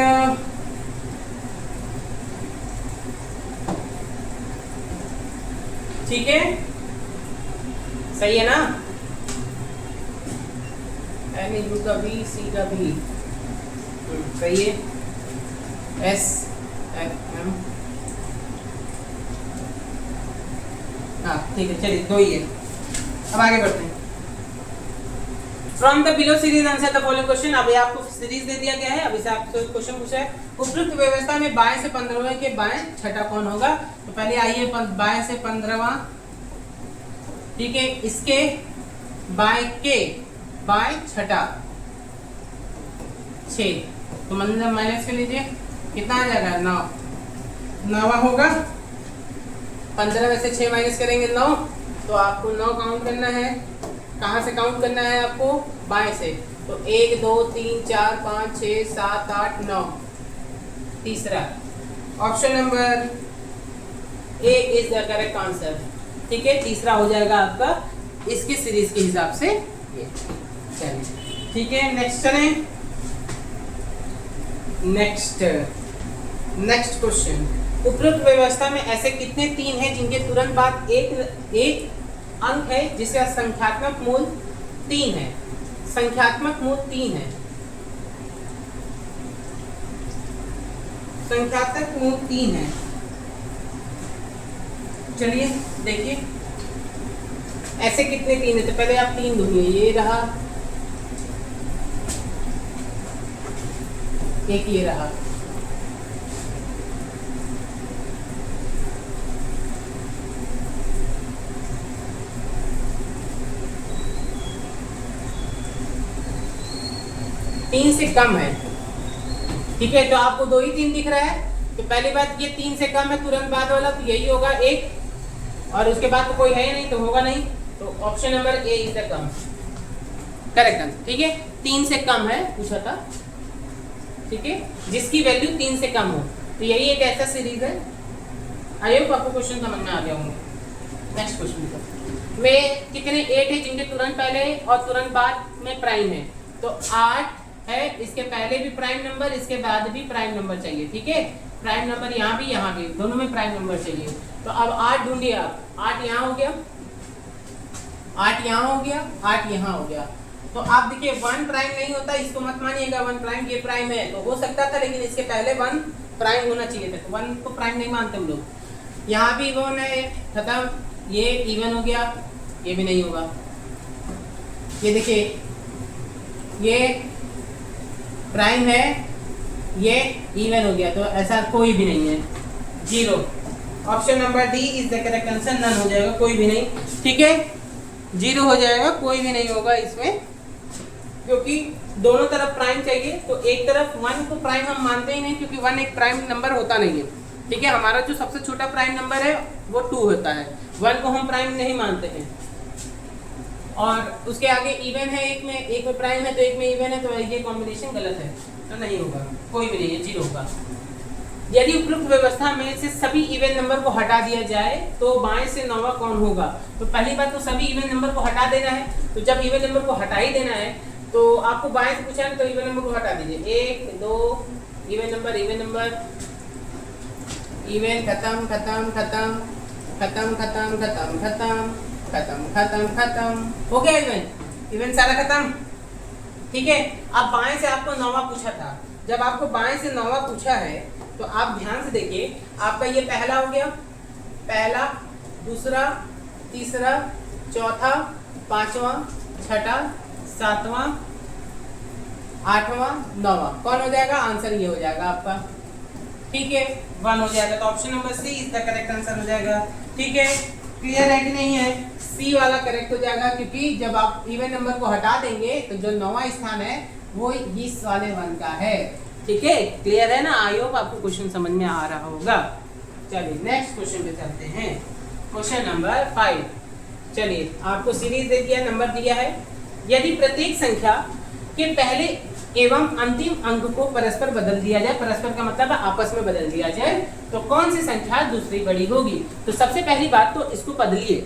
ठीक है, सही है ना। एन यू का बी, सी का बी, सही है। एस एफ एम, हाँ ठीक है, चलिए 2 ही है। अब आगे बढ़ते हैं। From the below series answer the following question. अभी आपको सीरीज दे दिया गया है, अभी से आपसे क्वेश्चन पूछा है। उपयुक्त व्यवस्था में बाएं से 15वें के बाएं छठा कौन होगा। तो पहले आइए बाएं से 15वां, ठीक है, इसके बाएं के बाएं छठा 6, तो मतलब माइनस कर लीजिए, कितना आ जाएगा 9, 9वां होगा। 15 में से 6 माइनस करेंगे 9, तो आपको 9 काउंट करना है। कहाँ से काउंट करना है आपको, बाएं से। तो 1 2 3 4 5 6 7 8 9, तीसरा option number A is the correct answer. ठीक है, तीसरा हो जाएगा आपका इसकी सीरीज के हिसाब से ये। चलिए ठीक है, नेक्स्ट चलें। नेक्स्ट क्वेश्चन, उपरोक्त व्यवस्था में ऐसे कितने तीन हैं जिनके तुरंत बाद एक अंक है जिसका संख्यात्मक मूल 3 है। संख्यात्मक मूल 3 है, संख्यात्मक मूल 3 है। चलिए देखिए ऐसे कितने 3 है, तो पहले आप 3 ढूंढिए। ये रहा, एक ये रहा, तीन से कम है। ठीक है, तो आपको 2 ही 3 दिख रहा है, तो पहली बात ये 3 से कम है तुरंत बाद वाला, तो यही होगा 1, और उसके बाद तो कोई है ही नहीं तो होगा नहीं, तो option number A is the come correct answer. ठीक है, 3 से कम है पूछा था। ठीक है, जिसकी वैल्यू 3 से कम हो, तो यही एक ऐसा सीरीज है। आई होप आपको क्वेश्चन समझ में आ गया होंगे। नेक्स्ट क्वेश्चन वे कितने 8 है जिनके तुरंत पहले और तुरंत बाद में प्राइम है, तो 8 है, इसके पहले भी प्राइम नंबर, इसके बाद भी प्राइम नंबर चाहिए। ठीक है, प्राइम नंबर यहाँ भी दोनों में प्राइम नंबर चाहिए। तो अब 8 ढूंढिए आप, 8 यहाँ हो गया, 8 यहाँ हो गया, 8 यहाँ हो गया। तो आप देखिए 1 प्राइम नहीं होता, इसको मत मानिएगा 1 प्राइम, ये प्राइम है तो हो सकता था, लेकिन इसके पहले 1 प्राइम होना चाहिए था, तो 1 को प्राइम नहीं मानते हम लोग। यहाँ भी 1 है, खत्म, ये इवन हो गया, ये भी नहीं होगा। ये देखिए ये प्राइम है, ये इवन हो गया, तो ऐसा कोई भी नहीं है, 0। Option number D is the correct answer, none हो जाएगा, कोई भी नहीं। ठीक है, 0 हो जाएगा, कोई भी नहीं होगा इसमें, क्योंकि दोनों तरफ प्राइम चाहिए। तो एक तरफ 1 को प्राइम हम मानते ही नहीं, क्योंकि 1 एक प्राइम नंबर होता नहीं है। ठीक है, हमारा जो सबसे छोटा प्राइम नंबर है वो 2 होता है, 1 को हम प्राइम नहीं मानते हैं। और उसके आगे इवन है, एक में प्राइम है तो एक में इवन है, तो ये कॉम्बिनेशन गलत है, तो नहीं होगा, कोई भी नहीं है, 0 होगा। यदि उपरोक्त व्यवस्था में से सभी इवन नंबर को हटा दिया जाए तो बाएं से 9वां कौन होगा, तो पहली बात तो सभी इवन नंबर को हटा देना है। तो जब इवन नंबर को हटा ही देना है तो आपको बाएं से पूछा है तो इवन नंबर को हटा दीजिए, 1 2 इवन नंबर इवन खत्म खत्म खत्म खत्म खत्म खत्म खत्म खत्म खत्म खत्म, हो गया इवन सारा खत्म। ठीक है, अब बाएं से आपको 9वां पूछा था, जब आपको बाएं से 9वां पूछा है तो आप ध्यान से देखिए, आपका ये पहला हो गया, पहला, दूसरा, तीसरा, चौथा, पांचवा, छठा, सातवां, आठवां, 9वां, कौन हो जाएगा, आंसर ये हो जाएगा आपका। ठीक है, 1 हो जाएगा, तो option number C is the correct answer हो जाएगा। ठीक है, क्लियर है कि नहीं है, सी वाला करेक्ट हो जाएगा, क्योंकि जब आप इवन नंबर को हटा देंगे तो जो 9वां स्थान है वो इस वाले 1 का है। ठीक है, क्लियर है ना, आई होप आपको क्वेश्चन समझ में आ रहा होगा। चलिए नेक्स्ट क्वेश्चन पे चलते हैं, क्वेश्चन नंबर 5। चलिए आपको सीरीज दे दिया, नंबर दिया है, यदि प्रत्येक संख्या के पहले एवं अंतिम अंक को परस्पर बदल दिया जाए, परस्पर का मतलब है आपस में बदल दिया जाए, तो कौन सी संख्या दूसरी बड़ी होगी। तो सबसे पहली बात तो इसको बदलिए।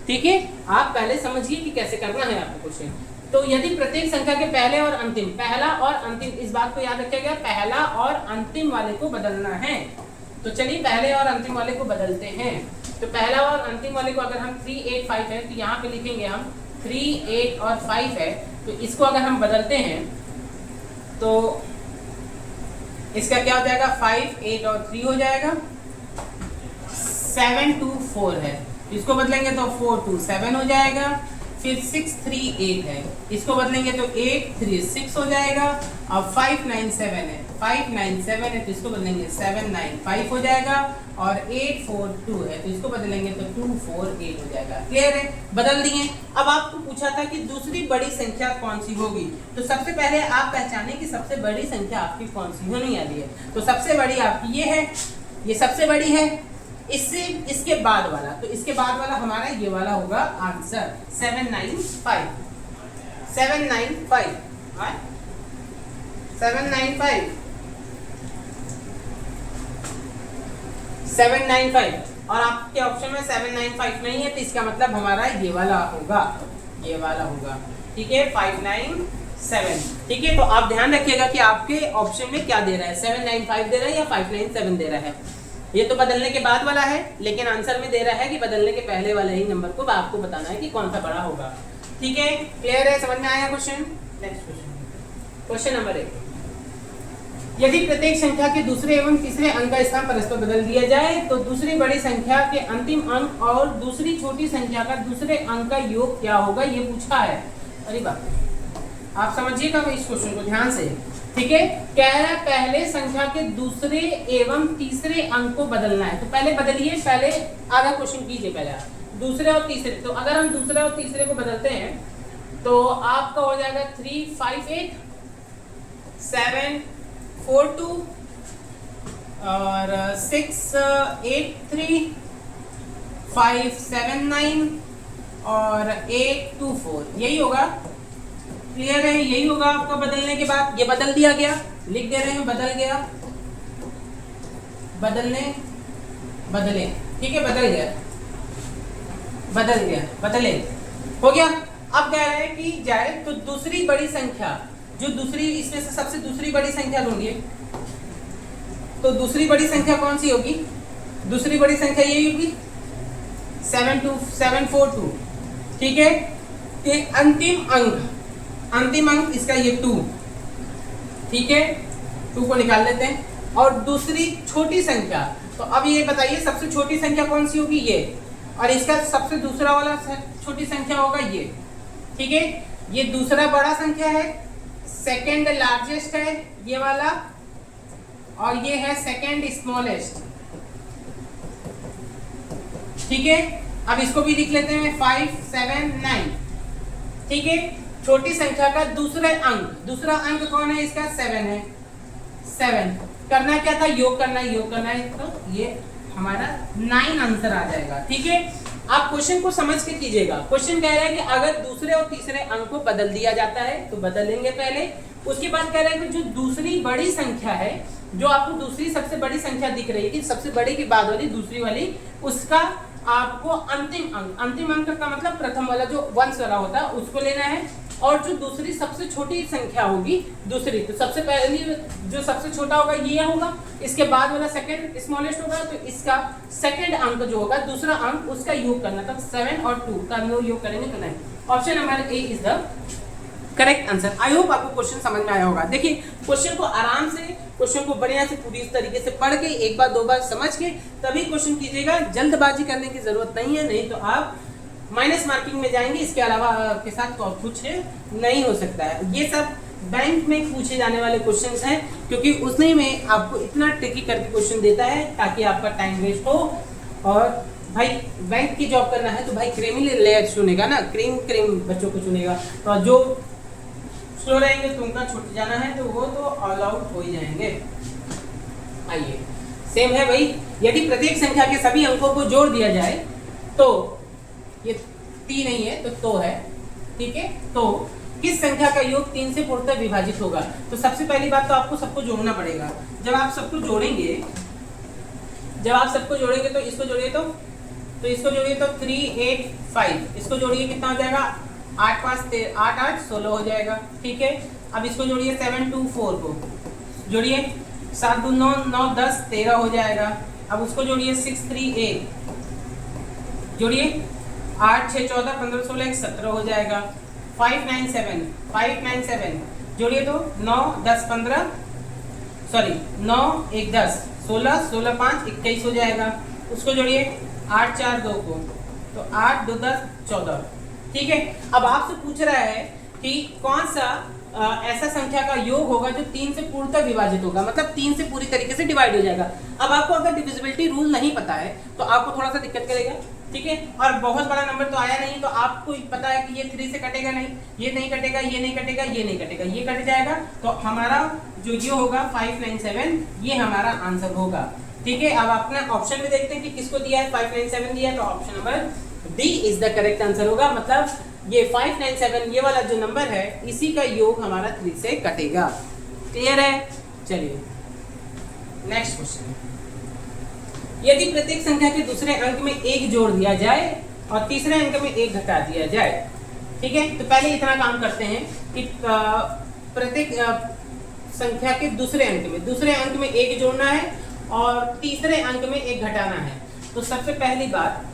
ठीक है, आप पहले समझिए कि कैसे करना है आपको क्वेश्चन। तो यदि प्रत्येक संख्या के पहले और अंतिम, पहला और अंतिम, इस बात को याद रखिएगा, पहला और अंतिम वाले को बदलना है। तो चलिए पहले और अंतिम वाले को बदलते हैं। तो पहला और अंतिम वाले को अगर हम 3 8 5 है तो यहाँ पे लिखेंगे हम 3 8 और 5 है, तो इसको अगर हम बदलते हैं तो इसका क्या हो जाएगा, 5 8 और 3 हो जाएगा, 7 2 4 है, इसको बदलेंगे तो 4 2 7 हो जाएगा, फिर 6 3 8 है, इसको बदलेंगे तो 8 3 6 हो जाएगा, और 5 9 7 है, 5 9 7 है तो इसको बदलेंगे 7 9 5 हो जाएगा, और 8 4 2 है तो इसको बदलेंगे तो 2 4 8 हो जाएगा। क्लियर है, बदल दिए। अब आपको पूछा था कि दूसरी बड़ी संख्या कौन सी होगी, तो सबसे पहले आप पहचाने कि सबसे बड़ी संख्या आपकी कौन सी होने वाली है। तो सबसे बड़ी आपकी ये है, ये सबसे बड़ी है, इससे इसके बाद वाला, तो इसके बाद वाला हमारा ये वाला होगा आंसर 795 795 795 795। और आपके ऑप्शन में 795 नहीं है, तो इसका मतलब हमारा ये वाला होगा, ये वाला होगा। ठीक है, 597। ठीक है, तो आप ध्यान रखिएगा कि आपके ऑप्शन में क्या दे रहा है, 795 दे रहा है या 597 दे रहा है। ये तो बदलने के बाद वाला है, लेकिन आंसर में दे रहा है कि बदलने के पहले वाले ही नंबर को आपको बताना है कि कौन सा बड़ा होगा। ठीक है, क्लियर है, समझ में आया question? Next question, question number 1। यदि प्रत्येक संख्या के दूसरे एवं तीसरे अंक का स्थान परस्पर बदल दिया जाए तो दूसरी बड़ी संख्या के अंतिम अंक और दूसरी छोटी संख्या का दूसरे अंक का योग क्या होगा, ये पूछा है। अरे बाप, आप समझिएगा इस क्वेश्चन को ध्यान से। ठीक है, कह रहा है पहले संख्या के दूसरे एवं तीसरे अंक को बदलना है, तो पहले बदलिए, पहले आधा क्वेश्चन कीजिए पहले दूसरे और तीसरे। तो अगर हम दूसरे और तीसरे को बदलते हैं तो आपका हो जाएगा 358 742 और 683 579 और 824, यही होगा। क्लियर है, यही होगा आपका बदलने के बाद। ये बदल दिया गया, लिख दे रहे हैं, बदल गया, बदलने, बदले। ठीक है, बदल गया, बदल गया, बदले, हो गया। अब कह रहे हैं कि जाए तो दूसरी बड़ी संख्या, जो दूसरी, इसमें से सबसे दूसरी बड़ी संख्या ढूंढिए। तो दूसरी बड़ी संख्या कौन सी होगी? दूसरी बड़ी संख्या यही होगी 742। ठीक है, कि अंतिम अंक इसका ये 2। ठीक है, 2 को निकाल लेते हैं। और दूसरी छोटी संख्या, तो अब ये बताइए सबसे छोटी संख्या कौन सी होगी? ये, और इसका सबसे दूसरा वाला छोटी संख्या होगा ये। ठीक है, ये दूसरा बड़ा संख्या है, सेकेंड लार्जेस्ट है ये वाला, और ये है सेकेंड स्मॉलेस्ट। ठीक है, अब इसको भी लिख लेते हैं 579। ठीक है, छोटी संख्या का दूसरा अंक कौन है? इसका 7 है। 7 करना क्या था? योग करना है, तो ये हमारा 9 आंसर आ जाएगा। ठीक है, आप क्वेश्चन को समझ के कीजिएगा। क्वेश्चन कह रहा है कि अगर दूसरे और तीसरे अंक को बदल दिया जाता है तो बदलेंगे पहले, उसके बाद कह रहा है कि जो दूसरी बड़ी संख्या है, जो आपको दूसरी सबसे बड़ी संख्या दिख रही है कि सबसे बड़ी के बाद वाली दूसरी वाली, उसका आपको अंतिम अंक का मतलब प्रथम वाला जो वंश वाला होता है उसको लेना है। और जो दूसरी सबसे छोटी संख्या होगी दूसरी, तो सबसे पहली जो सबसे छोटा होगा ये होगा, इसके बाद वाला सेकंड स्मॉलेस्ट होगा, तो इसका सेकंड अंक जो होगा दूसरा अंक उसका योग करना, तब 7 और 2 का योग करेंगे तो 9। Option number A is the correct answer. I hope आपको क्वेश्चन समझ में आया होगा। देखिए क्वेश्चन को आराम से, क्वेश्चन को बढ़िया से पूरी तरीके से पढ़ के एक बार दो बार समझ के तभी क्वेश्चन कीजिएगा। जल्दबाजी करने की जरूरत नहीं है, नहीं तो आप माइनस मार्किंग में जाएंगे। इसके अलावा आपके साथ तो कुछ नहीं हो सकता है। ये सब बैंक में पूछे जाने वाले क्वेश्चंस हैं, क्योंकि उसने में आपको इतना ट्रिकी करके क्वेश्चन देता है ताकि आपका टाइम वेस्ट हो। और भाई बैंक की जॉब करना है तो भाई क्रीमी लेयर चुनेगा ना, क्रीम बच्चों को चुनेगा। तो जो स्लो रहेंगे तो उनका छूट जाना है, तो वो तो ऑल आउट हो ही जाएंगे। आइए, सेम है भाई। यदि प्रत्येक संख्या के सभी अंकों को जोड़ दिया जाए तो ये 3 नहीं है तो है। ठीक है, तो किस संख्या का योग 3 से पूर्णतः विभाजित होगा? तो सबसे पहली बात तो आपको सबको जोड़ना पड़ेगा। जब आप सबको जोड़ेंगे तो इसको जोड़िए, तो इसको जोड़िए तो 3 8 5, इसको जोड़िए कितना हो जाएगा? 8 5 8 8 16 हो जाएगा। ठीक है, अब इसको जोड़िए 7 2 4 को जोड़िए, 7 2 9 9 10 13 हो जाएगा। अब उसको जोड़िए 6 3 8 जोड़िए, 8 6 14 15 16 17 हो जाएगा। 5 9 7 जोड़िए तो 9 10 15 सॉरी 9 1 10 16 16 5 21 हो जाएगा। उसको जोड़िए 8 4 2 को, तो 8 2 10 14। ठीक है, अब आपसे पूछ रहा है कि कौन सा ऐसा संख्या का योग होगा जो 3 से पूर्णतः विभाजित होगा, मतलब 3 से पूरी तरीके से डिवाइड हो जाएगा। अब आपको अगर डिविजिबिलिटी रूल नहीं पता है तो आपको थोड़ा सा दिक्कत करेगा। ठीक है, और बहुत बड़ा नंबर तो आया नहीं, तो आपको पता है कि ये 3 से कटेगा नहीं, ये नहीं कटेगा, ये नहीं कटेगा, ये नहीं कटेगा, ये कट जाएगा। तो हमारा जो ये होगा 597, ये हमारा आंसर होगा। ठीक है, अब अपना ऑप्शन में देखते हैं कि किसको दिया है, 597 दिया है, तो option number D is the correct answer होगा। मतलब ये 597 ये वाला जो नंबर है इसी का योग हमारा 3 से कटेगा। क्लियर है? चलिए नेक्स्ट क्वेश्चन। यदि प्रत्येक संख्या के दूसरे अंक में 1 जोड़ दिया जाए और तीसरे अंक में 1 घटा दिया जाए। ठीक है, तो पहले इतना काम करते हैं कि प्रत्येक संख्या के दूसरे अंक में 1 जोड़ना है और तीसरे अंक में 1 घटाना है। तो सबसे पहली बात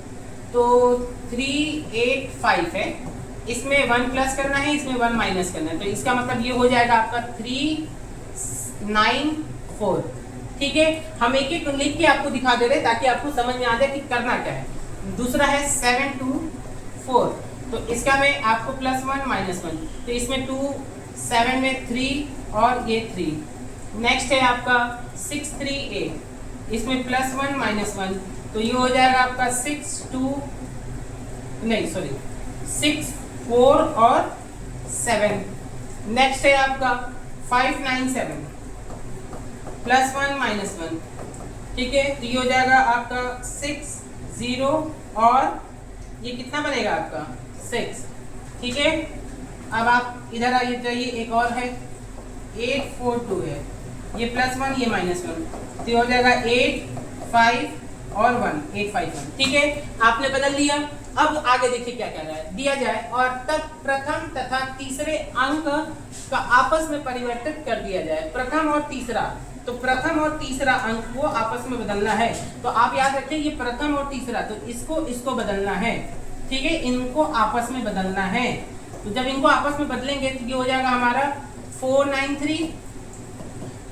तो 3 8 5 है, इसमें 1 प्लस करना है, इसमें 1 माइनस करना है। तो इसका मतलब ये हो जाएगा आपका 3 9 4। ठीक है, हम एक एक लिख के आपको दिखा दे रहे ताकि आपको समझ में आ जाए कि करना क्या है। दूसरा है 7 2 4, तो इसका में आपको +1 -1, तो इसमें 2 7 में 3 और ये 3। नेक्स्ट है आपका 6 3 8, इसमें +1 -1, तो ये हो जाएगा आपका 6 4 और 7। नेक्स्ट है आपका 5 9 7 +1 -1। ठीक है, तो ये हो जाएगा आपका 6 0 और ये कितना बनेगा आपका 6। ठीक है, अब आप इधर आइए जाइए, एक और है 8 4 2 है, ये +1 ये -1, तो ये हो जाएगा 8 5 और 1 8 5 1। ठीक है, आपने बदल लिया। अब आगे देखिए क्या कह रहा है, दिया जाए और तब प्रथम तथा तीसरे अंक का आपस में परिवर्तित कर दिया जाए। प्रथम और तीसरा, तो प्रथम और तीसरा अंक को आपस में बदलना है। तो आप याद रखें ये प्रथम और तीसरा, तो इसको बदलना है। ठीक है, इनको आपस में बदलना है। तो जब इनको आपस में बदलेंगे तो ये हो जाएगा हमारा 4 9 3,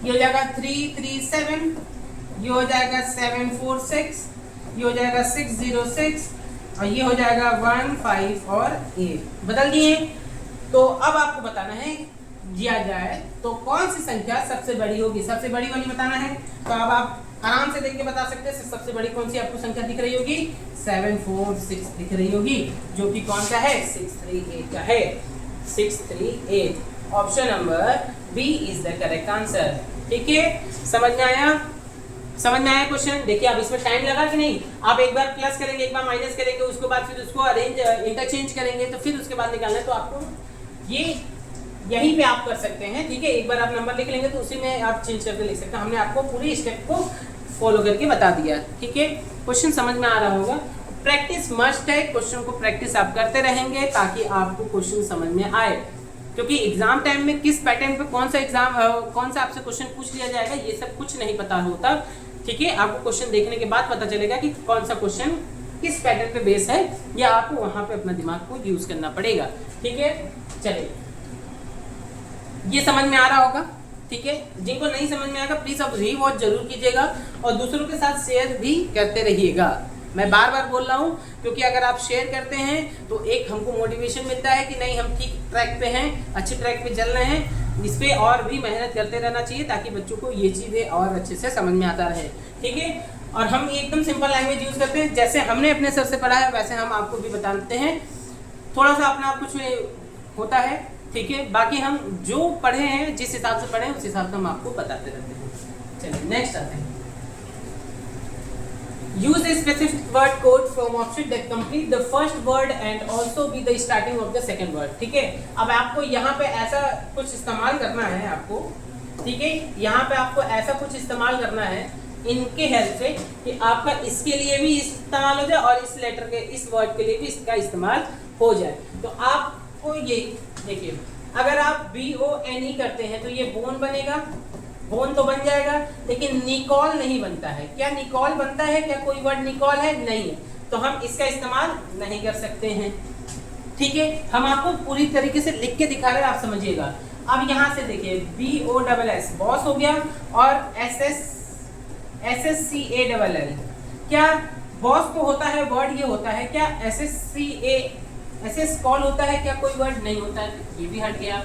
ये हो जाएगा 3 3 7, ये हो जाएगा 7 4 6, ये हो जाएगा 6 0 6 और ये हो जाएगा 1 5 और 8। बदल दिए। तो अब आपको बताना है दिया जाए तो कौन सी संख्या सबसे बड़ी होगी, सबसे बड़ी वाली बताना है। तो अब आप आराम से देख के बता सकते हैं सबसे बड़ी कौन सी आपको संख्या दिख रही होगी, 7 4 6 दिख रही होगी, जो कि कौन सा है 6 3 8 का है, 6 3 8। Option number B is the correct answer. ठीक है, समझ में आया क्वेश्चन। देखिए अब इसमें टाइम लगा कि नहीं, आप एक बार प्लस करेंगे, एक बार माइनस करेंगे, उसके बाद फिर उसको अरेंज इंटरचेंज करेंगे, तो फिर उसके बाद निकालना है। तो आपको ये यहीं पे आप कर सकते हैं। ठीक है, एक बार आप नंबर लिख लेंगे तो उसी में आप चेंज करके लिख सकते हैं। हमने आपको पूरी स्टेप को फॉलो करके बता दिया। ठीक है, क्वेश्चन समझ में आ रहा होगा। प्रैक्टिस मस्ट है, क्वेश्चन को प्रैक्टिस आप करते रहेंगे ताकि आपको क्वेश्चन समझ में आए, क्योंकि एग्जाम टाइम में किस पैटर्न पे कौन सा आपसे क्वेश्चन पूछ लिया जाएगा ये सब कुछ नहीं पता होता। ठीक है, आपको क्वेश्चन देखने के बाद पता चलेगा कि कौन सा क्वेश्चन किस पैटर्न पे बेस है, या आपको वहां पे अपना दिमाग को यूज करना पड़ेगा। ठीक है, चलिए ये समझ में आ रहा होगा। ठीक है, जिनको नहीं समझ में आएगा प्लीज आप रीवॉच जरूर कीजिएगा और दूसरों के साथ शेयर भी करते रहिएगा। मैं बार बार बोल रहा हूँ क्योंकि अगर आप शेयर करते हैं तो एक हमको मोटिवेशन मिलता है कि नहीं हम ठीक ट्रैक पे हैं, अच्छे ट्रैक पे चल रहे हैं। इस पे और भी मेहनत करते रहना चाहिए ताकि बच्चों को ये चीज़ें और अच्छे से समझ में आता रहे। ठीक है, और हम एकदम सिंपल लैंग्वेज यूज़ करते हैं, जैसे हमने अपने सर से पढ़ा है वैसे हम आपको भी बताते हैं। थोड़ा सा अपना कुछ होता है। ठीक है, बाकी हम जो पढ़े हैं जिस हिसाब से पढ़े हैं उस हिसाब से हम आपको बताते रहते हैं। चलिए नेक्स्ट आते हैं। Use a specific word code from object that complete the first word and also be the starting of the second word। ठीक है, अब आपको यहाँ पे ऐसा कुछ इस्तेमाल करना है आपको। ठीक है, यहाँ पे आपको ऐसा कुछ इस्तेमाल करना है इनके हेल्प से कि आपका इसके लिए भी इस्तेमाल हो जाए और इस लेटर के इस वर्ड के लिए भी इसका इस्तेमाल हो जाए। तो आपको ये देखिए, अगर आप BONE करते हैं तो ये बोन बनेगा, बोन तो बन जाएगा, लेकिन निकॉल नहीं बनता है। क्या निकॉल बनता है? क्या कोई वर्ड निकॉल है? नहीं है, तो हम इसका इस्तेमाल नहीं कर सकते हैं। ठीक है, हम आपको पूरी तरीके से लिख के दिखा रहे हैं, आप समझिएगा। अब यहाँ से देखिए BOSS बॉस हो गया और SSCALL, क्या बॉस को होता है वर्ड ये होता है? क्या SS कॉल होता है? क्या कोई वर्ड नहीं होता है? ये भी हट गया।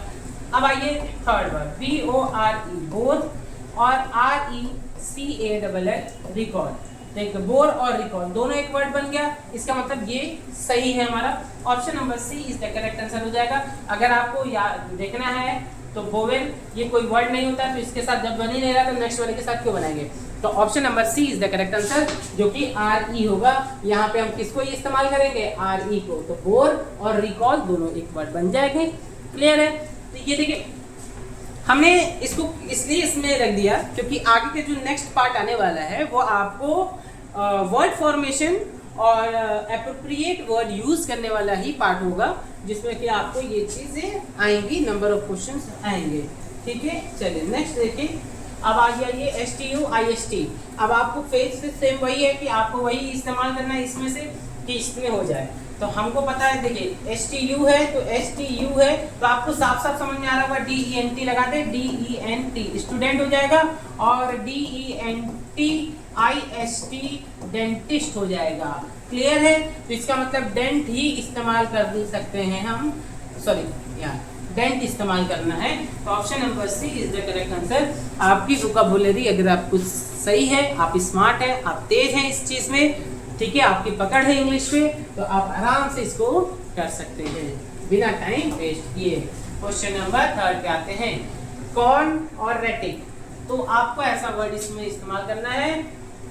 अब आइए थर्ड वर्ड BORE बोथ और RECALL रिकॉल। देखिए बोर और रिकॉल दोनों एक वर्ड बन गया, इसका मतलब ये सही है हमारा। Option number C is the correct answer हो जाएगा। अगर आपको याद देखना है तो बोवेल ये कोई वर्ड नहीं होता, तो इसके साथ जब बन ही नहीं रहा तो नेक्स्ट वाले के साथ क्यों बनाएंगे? तो option number C is the correct answer, जो कि RE होगा। यहाँ पे हम किसको ये इस्तेमाल करेंगे? RE को। तो बोर और रिकॉल दोनों एक वर्ड बन जाएंगे। क्लियर है? तो ये देखिए हमने इसको इसलिए इसमें रख दिया क्योंकि आगे के जो नेक्स्ट पार्ट आने वाला है वो आपको वर्ड फॉर्मेशन और एप्रोप्रिएट वर्ड यूज करने वाला ही पार्ट होगा, जिसमें कि आपको ये चीजें आएंगी, नंबर ऑफ क्वेश्चंस आएंगे। ठीक है, चलिए नेक्स्ट देखिए। अब आ गया ये STUIST। अब आपको फेज से सेम वही है कि आपको वही इस्तेमाल करना है इसमें से कि इसमें हो जाए। तो हमको पता है, देखिए STU है तो STU है तो आपको साफ साफ समझ में आ रहा होगा, DENT लगा दे, DENT स्टूडेंट हो जाएगा, और DENTIST डेंटिस्ट हो जाएगा। क्लियर है? तो इसका मतलब डेंट ही इस्तेमाल कर सकते हैं हम, सॉरी यार डेंट इस्तेमाल करना है। तो option number C is the correct answer. आपकी वोकैबुलरी अगर आप कुछ सही है, आप स्मार्ट है, आप तेज हैं इस चीज में, ठीक है, आपकी पकड़ है इंग्लिश में, तो आप आराम से इसको कर सकते हैं बिना टाइम वेस्ट किए। क्वेश्चन नंबर 3 पे आते हैं। कॉर्न और रेटिक, तो आपको ऐसा वर्ड इसमें इस्तेमाल करना है।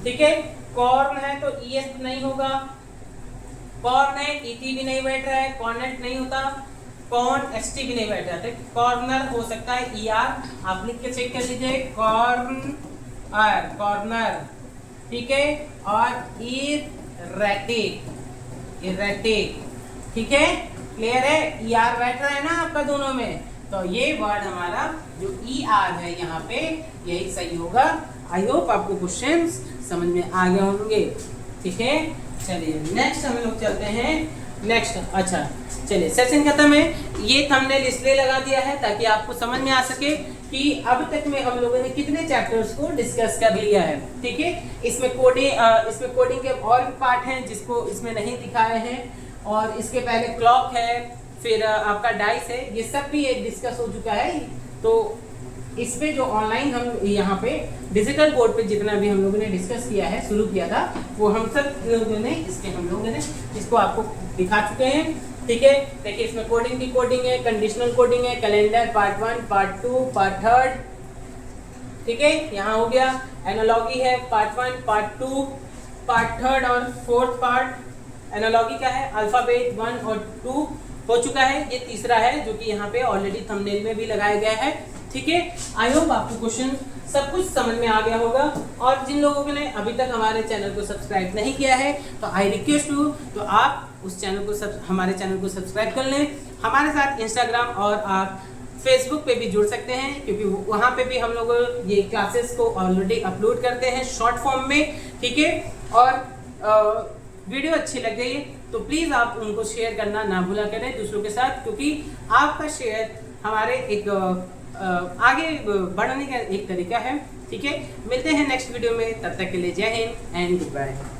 ठीक है, कॉर्न है तो ES नहीं होगा, कॉर्न है ET भी नहीं बैठ रहा है, कॉर्नेट नहीं होता, कॉर्न ST भी नहीं बैठ रहा है, कॉर्नर हो सकता है ER, आप लिख के चेक कर लीजिए, कॉर्नर, कॉर्नर। ठीक है, और इरेटिक, इरेटिक। ठीक है, क्लियर है? ER बैठ रहा है ना आपका दोनों में, तो ये वर्ड हमारा जो ER है यहाँ पे यही सही होगा। आई होप आपको क्वेश्चंस समझ में आ गए होंगे। ठीक है, चलिए नेक्स्ट हम लोग चलते हैं। नेक्स्ट, अच्छा चलिए सेशन खत्म है। ये थंबनेल इसलिए लगा दिया है ताकि आपको समझ में आ सके कि अब तक में हम लोगों ने कितने चैप्टर्स को डिस्कस कर लिया है। ठीक है, इसमें कोडिंग के और भी पार्ट हैं जिसको इसमें नहीं दिखाए हैं, और इसके पहले क्लॉक है, फिर आपका डाइस है, ये सब भी डिस्कस हो चुका है। तो इसमें जो ऑनलाइन हम यहाँ पे डिजिटल बोर्ड पे जितना भी हम लोगों ने डिस्कस किया है, शुरू किया था, वो हम सब लोगों ने इसको आपको दिखा चुके हैं। ठीक है, देखिए इसमें कोडिंग की कोडिंग है, कंडीशनल कोडिंग है, कैलेंडर पार्ट 1, पार्ट 2, पार्ट 3। ठीक है, यहाँ हो गया, एनालॉजी है पार्ट 1, पार्ट 2, पार्ट 3 और 4th पार्ट। एनालॉजी का है अल्फाबेट 1 और 2 हो चुका है, ये तीसरा है जो कि यहाँ पे ऑलरेडी थंबनेल में भी लगाया गया है। ठीक है, आई होप आपको क्वेश्चन सब कुछ समझ में आ गया होगा। और जिन लोगों ने अभी तक हमारे चैनल को सब्सक्राइब नहीं किया है तो आई रिक्वेस्ट यू, तो आप उस चैनल को हमारे चैनल को सब्सक्राइब कर लें। हमारे साथ इंस्टाग्राम और आप फेसबुक पे भी जुड़ सकते हैं, क्योंकि वहाँ पे भी हम लोग ये क्लासेस को ऑलरेडी अपलोड करते हैं शॉर्ट फॉर्म में। ठीक है, और वीडियो अच्छी लग गई तो प्लीज़ आप उनको शेयर करना ना भूला करें दूसरों के साथ, क्योंकि आपका शेयर हमारे एक आगे बढ़ने का एक तरीका है। ठीक है, मिलते हैं नेक्स्ट वीडियो में, तब तक के लिए जय हिंद एंड गुड बाय।